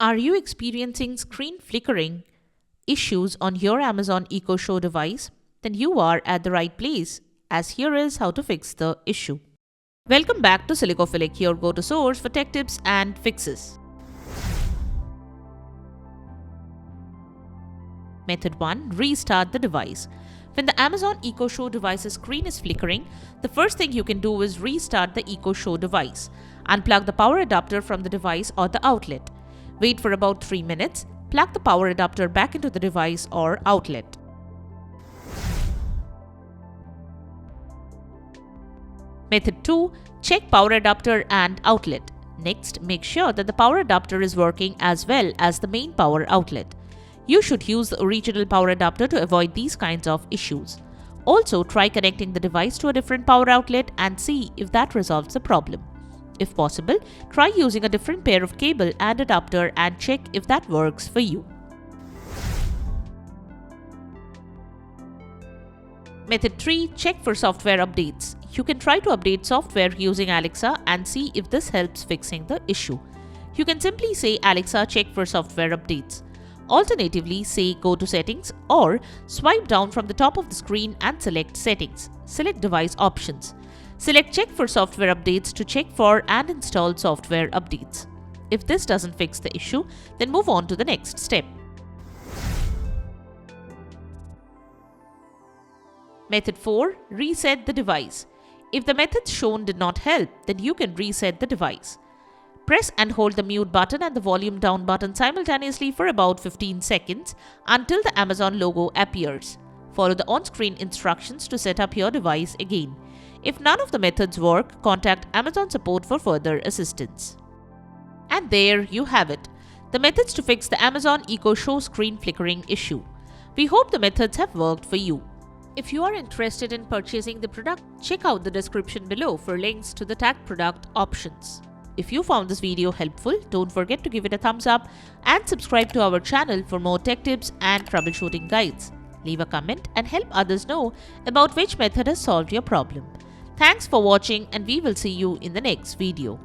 Are you experiencing screen flickering issues on your Amazon Echo Show device? Then you are at the right place, as here is how to fix the issue. Welcome back to Silicophilic, your go-to source for tech tips and fixes. Method 1. Restart the device. When the Amazon Echo Show device's screen is flickering, the first thing you can do is restart the Echo Show device. Unplug the power adapter from the device or the outlet. Wait for about 3 minutes. Plug the power adapter back into the device or outlet. Method 2. Check power adapter and outlet. Next, make sure that the power adapter is working as well as the main power outlet. You should use the original power adapter to avoid these kinds of issues. Also, try connecting the device to a different power outlet and see if that resolves the problem. If possible, try using a different pair of cable and adapter and check if that works for you. Method 3. Check for software updates. You can try to update software using Alexa and see if this helps fixing the issue. You can simply say, "Alexa, check for software updates." Alternatively, say "Go to Settings" or swipe down from the top of the screen and select Settings. Select Device Options. Select Check for software updates to check for and install software updates. If this doesn't fix the issue, then move on to the next step. Method 4. Reset the device. If the methods shown did not help, then you can reset the device. Press and hold the mute button and the volume down button simultaneously for about 15 seconds until the Amazon logo appears. Follow the on-screen instructions to set up your device again. If none of the methods work, contact Amazon support for further assistance. And there you have it, the methods to fix the Amazon Echo Show screen flickering issue. We hope the methods have worked for you. If you are interested in purchasing the product, check out the description below for links to the tagged product options. If you found this video helpful, don't forget to give it a thumbs up and subscribe to our channel for more tech tips and troubleshooting guides. Leave a comment and help others know about which method has solved your problem. Thanks for watching, and we will see you in the next video.